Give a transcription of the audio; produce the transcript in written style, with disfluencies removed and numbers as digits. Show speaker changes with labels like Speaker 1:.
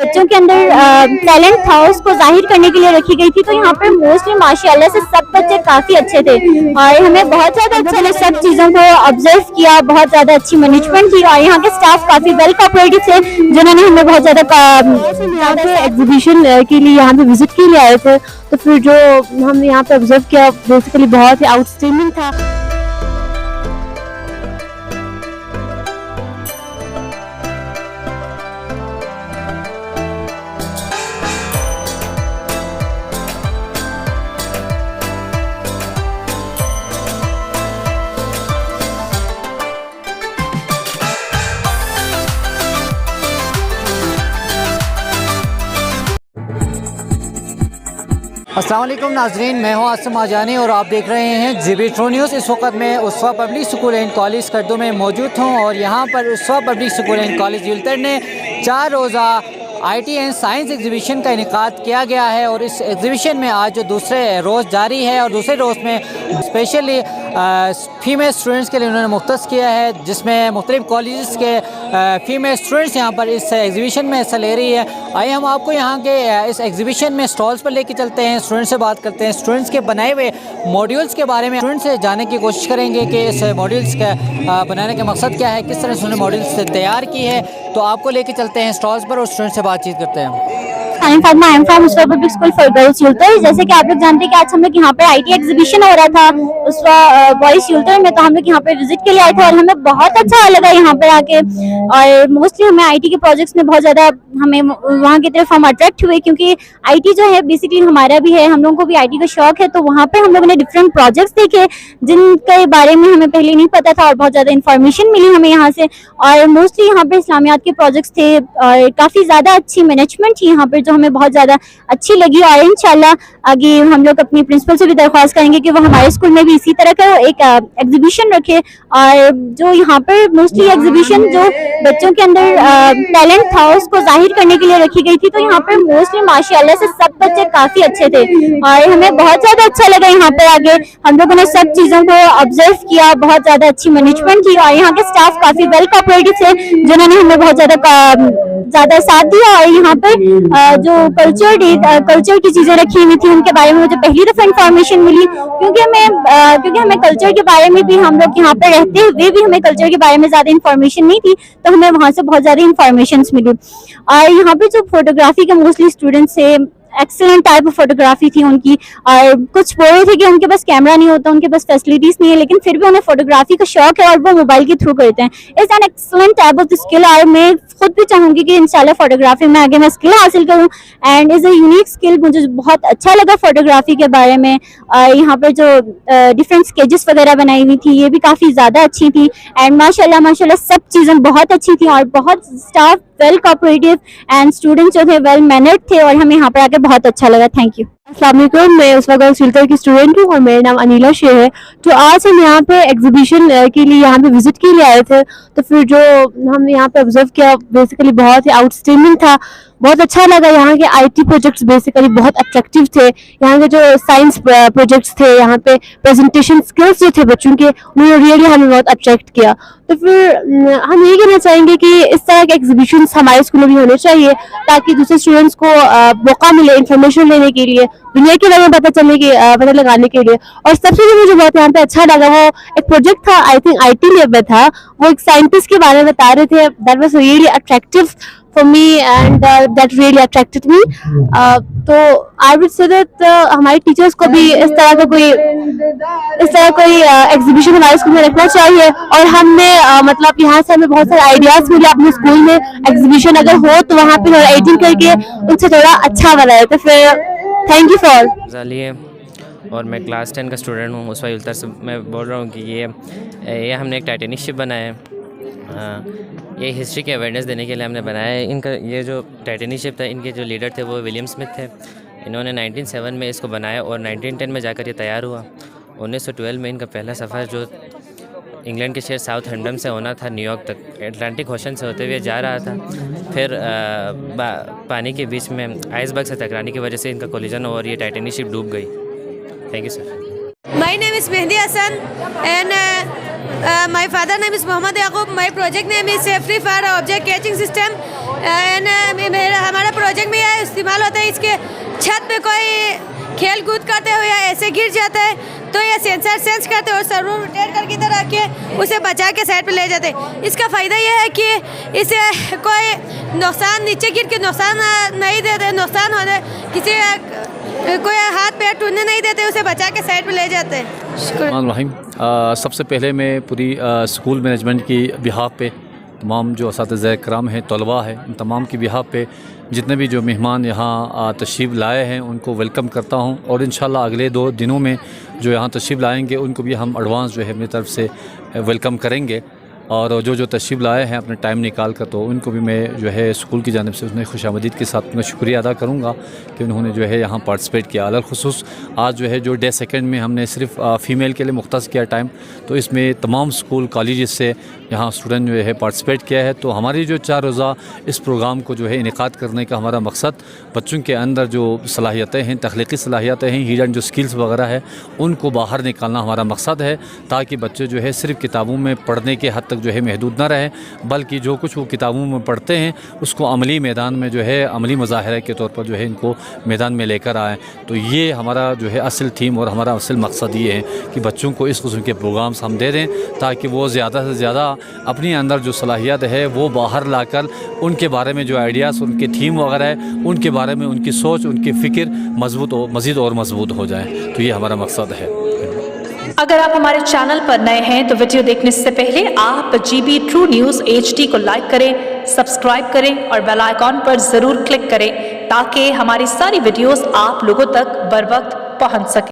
Speaker 1: बच्चों के अंदर टैलेंट था उसको जाहिर करने के लिए रखी गई थी। तो यहाँ पर मोस्टली माशाल्लाह से सब बच्चे काफी अच्छे थे और हमें बहुत ज्यादा अच्छा लगा। सब चीजों को ऑब्जर्व किया, बहुत ज्यादा अच्छी मैनेजमेंट थी और यहाँ के स्टाफ काफी वेल कोऑपरेटिव थे जिन्होंने हमें बहुत ज्यादा
Speaker 2: यहाँ पे एग्जीबिशन के लिए यहाँ पे विजिट के लिए आए थे। तो फिर जो हमने यहाँ पे ऑब्जर्व किया बेसिकली बहुत ही आउटस्टैंडिंग था।
Speaker 3: अस्सलाम वालेकुम नाजरीन, मैं हूं आसिम आजानी और आप देख रहे हैं जीबी ट्रू न्यूज़। इस वक्त मैं उसवा पब्लिक स्कूल एंड कॉलेज करदू में मौजूद हूं और यहां पर उसवा पब्लिक स्कूल एंड कॉलेज युल्तर ने 4 रोज़ा IT एंड साइंस एग्जीबिशन का इनेकाद किया गया है और इस एग्जीबिशन में आज जो दूसरे रोज़ जारी है और दूसरे रोज़ में स्पेशली फ़ीमेल स्टूडेंट्स के लिए उन्होंने मुख्तस किया है, जिसमें मुख्तलिफ़ कॉलेज़ के फ़ीमेल स्टूडेंट्स यहाँ पर इस एग्जीबिशन में हिस्सा ले रही है। आइए हम आपको यहाँ के इस एग्जीबिशन में स्टॉल्स पर लेके चलते हैं, स्टूडेंट्स से बात करते हैं, स्टूडेंट्स के बनाए हुए मॉड्यूल्स के बारे में स्टूडेंट्स से जानने की कोशिश करेंगे कि इस मॉड्यूल्स का बनाने का मकसद क्या है, किस तरह से उन्होंने मॉड्यूल्स तैयार की है। तो आपको लेके चलते हैं स्टॉल्स पर और स्टूडेंट्स से बातचीत करते हैं।
Speaker 1: I am from Uswa public school for girls युल्तर। जैसे कि आप लोग जानते हैं कि आज हम लोग यहाँ पे IT एग्जीबिशन हो रहा था उसवा बॉयज युल्तर में, तो हम लोग यहाँ पे विजिट के लिए आए थे और हमें बहुत अच्छा लगा यहाँ पे आके। और मोस्टली हमें IT के प्रोजेक्ट्स में बहुत ज्यादा हमें वहाँ की तरफ हम अट्रैक्ट हुए, क्योंकि IT जो है बेसिकली हमारा भी है, हम लोगों को भी IT का शौक है। तो वहाँ पे हम लोगों ने डिफरेंट प्रोजेक्ट्स देखे जिनके बारे में हमें पहले नहीं पता था और बहुत ज्यादा इन्फॉर्मेशन मिली हमें यहाँ से। और मोस्टली यहाँ पे इस्लामियात के प्रोजेक्ट्स थे और काफी ज्यादा अच्छी मैनेजमेंट थी यहाँ पे जो हमें बहुत ज्यादा अच्छी लगी। और इंशाल्लाह आगे हम लोग अपनी प्रिंसिपल से भी दरख्वास्त करेंगे कि वो हमारे स्कूल में भी इसी तरह का एक एग्जीबिशन रखे। और जो यहाँ पर मोस्टली एग्जीबिशन जो बच्चों के अंदर टैलेंट था उसको जाहिर करने के लिए रखी गई थी। तो यहाँ पर मोस्टली माशाल्लाह से सब बच्चे काफी अच्छे थे और हमें बहुत ज्यादा अच्छा लगा यहाँ पर आगे। हम लोगों ने सब चीजों को ऑब्जर्व किया, बहुत ज्यादा अच्छी मैनेजमेंट थी और यहाँ के स्टाफ काफी वेल कोऑपरेटिव थे जिन्होंने हमें बहुत ज्यादा साथ दिया। और यहाँ पर जो कल्चर की चीजें रखी हुई थी उनके बारे में मुझे पहली दफा इंफॉर्मेशन मिली, क्योंकि हमें कल्चर के बारे में भी, हम लोग यहाँ पे रहते हुए भी हमें कल्चर के बारे में ज्यादा इंफॉर्मेशन नहीं थी, तो हमें वहाँ से बहुत ज्यादा इंफॉर्मेशन मिली। और यहाँ पे जो फोटोग्राफी के मोस्टली स्टूडेंट्स थे, एक्सीलेंट टाइप ऑफ फोटोग्राफी थी उनकी। और कुछ बोल रहे थे कि उनके पास कैमरा नहीं होता, उनके पास फैसिलिटीज नहीं है, लेकिन फिर भी उन्हें फोटोग्राफी का शौक है और वो मोबाइल के थ्रू करते हैं। It's an excellent type of skill और मैं खुद भी चाहूंगी कि इंशाल्लाह फोटोग्राफी में आगे मैं स्किल हासिल करूं and is a unique skill. मुझे बहुत अच्छा लगा फोटोग्राफी के बारे में। यहाँ पर जो डिफरेंट स्केचेस वगैरह बनाई हुई थी ये भी काफी ज्यादा अच्छी थी एंड माशाल्लाह सब चीजें बहुत अच्छी थी और बहुत staff well cooperative and students जो थे वेल मैनर्ड थे और हमें यहाँ पर आके बहुत अच्छा लगा। Thank you.
Speaker 2: अस्सलाम वालेकुम, मैं उसवा गर्ल्स युल्तर की स्टूडेंट हूँ और मेरा नाम अनिला शेर है। तो आज हम यहाँ पे एग्जीबिशन के लिए यहाँ पे विजिट के लिए आए थे। तो फिर जो हमने यहाँ पे ऑब्जर्व किया बेसिकली बहुत ही आउटस्टैंडिंग था, बहुत अच्छा लगा। यहाँ के IT प्रोजेक्ट्स बेसिकली बहुत अट्रैक्टिव थे। यहाँ के जो साइंस प्रोजेक्ट्स थे, यहाँ पे प्रेजेंटेशन स्किल्स जो थे बच्चों के, उन्होंने रियली हमें बहुत अट्रैक्ट किया। तो फिर हम यही कहना चाहेंगे कि इस तरह के एग्जीबिशंस हमारे स्कूल में भी होने चाहिए ताकि दूसरे स्टूडेंट्स को मौका मिले इंफॉर्मेशन लेने के लिए, दुनिया के बारे में पता लगाने के लिए। और सबसे जो मुझे बहुत यहाँ पे अच्छा लगा वो एक प्रोजेक्ट था, आई थिंक IT लैब में था, वो एक साइंटिस्ट के बारे में बता रहे थे। That was really attractive for me and that really attracted me. तो I would say that हमारे टीचर्स को भी इस तरह कोई एग्जीबिशन हमारे स्कूल में रखना चाहिए। और हमने मतलब यहाँ से हमें बहुत सारे आइडियाज मिले अपने स्कूल में एग्जीबिशन अगर हो तो वहाँ पे थोड़ा एडिटिंग करके उनसे थोड़ा अच्छा बनाए। तो फिर थैंक यू फॉर।
Speaker 4: और मैं क्लास 10 का स्टूडेंट हूँ उसवा युल्तर से। मैं बोल रहा हूँ कि ये हमने एक टाइटैनिक शिप बनाया है। ये हिस्ट्री की अवेयरनेस देने के लिए हमने बनाया है। इनका ये जो टाइटैनिक शिप था, इनके जो लीडर थे वो विलियम स्मिथ थे। इन्होंने 1907 में इसको बनाया और 1910 में जाकर ये तैयार हुआ। 1912 में इनका पहला सफ़र जो इंग्लैंड के शहर साउथहैम्पटन से होना था न्यूयॉर्क तक, अटलांटिक ओशन से होते हुए जा रहा था। फिर पानी के बीच में आइसबर्ग से टकराने की वजह से इनका कोलिजन और ये टाइटैनिक शिप डूब गई। Thank you sir.
Speaker 5: My name is Mehdi Hassan and my father name is Mohammad Yaqub. My project name is Safety Fire Object Catching System and हमारा छत पे कोई खेल कूद करते हुए ऐसे गिर जाता है तो ये सेंसर सेंस करते हुए सर्वो रोटेट करके इधर आके उसे बचा के साइड पे ले जाते हैं। इसका फ़ायदा ये है कि इसे कोई नुकसान नीचे गिर के नुकसान नहीं देते, नुकसान होने किसी कोई हाथ पैर टूटने नहीं देते, उसे बचा के साइड पे ले जाते हैं। शुक्रिया।
Speaker 6: सबसे पहले मैं पूरी स्कूल मैनेजमेंट की बिहाफ पे तमाम जो असातिज़ा कराम हैं, तलबा है, इन तमाम की बिहाफ पे जितने भी जो मेहमान यहाँ तशरीफ़ लाए हैं उनको वेलकम करता हूँ और इंशाल्लाह अगले 2 दिनों में जो यहाँ तशरीफ़ लाएंगे उनको भी हम एडवांस जो है अपनी तरफ से वेलकम करेंगे। और जो तशरीफ़ लाए हैं अपने टाइम निकाल कर तो उनको भी मैं जो है स्कूल की जानिब से उसने खुशामदीद के साथ उनका शुक्रिया अदा करूँगा कि उन्होंने जो है यहाँ पार्टिसिपेट किया। अलग खुसूस आज जो है जो डे सेकंड में हमने सिर्फ फ़ीमेल के लिए मुख्तस किया टाइम, तो इसमें तमाम स्कूल कॉलेज से यहाँ स्टूडेंट जो है पार्टिसिपेट किया है। तो हमारी जो 4 रोज़ा इस प्रोग्राम को जो है इनेकाद करने का हमारा मकसद बच्चों के अंदर जो सलाहियतें हैं, तख्लीकी सलाहियतें हैं, हिडन जो स्किल्स वगैरह है उनको बाहर निकालना हमारा मकसद है, ताकि बच्चे जो है सिर्फ किताबों में पढ़ने के हद तक जो है महदूद ना रहे, बल्कि जो कुछ वो किताबों में पढ़ते हैं उसको अमली मैदान में जो है अमली मुज़ाहरे के तौर पर जो है इनको मैदान में लेकर आएँ। तो ये हमारा जो है असल थीम और हमारा असल मकसद ये है कि बच्चों को इस किस्म के प्रोग्राम्स हम दे दें ताकि वो ज़्यादा से ज़्यादा अपनी अंदर जो सलाहियत है वो बाहर लाकर उनके बारे में जो आइडियाज़, उनके थीम वगैरह है, उनके बारे में उनकी सोच, उनकी फ़िक्र मज़ीद और मजबूत हो जाए। तो ये हमारा मकसद है।
Speaker 7: अगर आप हमारे चैनल पर नए हैं तो वीडियो देखने से पहले आप GB ट्रू न्यूज़ HD को लाइक करें, सब्सक्राइब करें और बेल आइकॉन पर ज़रूर क्लिक करें ताकि हमारी सारी वीडियोस आप लोगों तक बर वक्त पहुंच सके।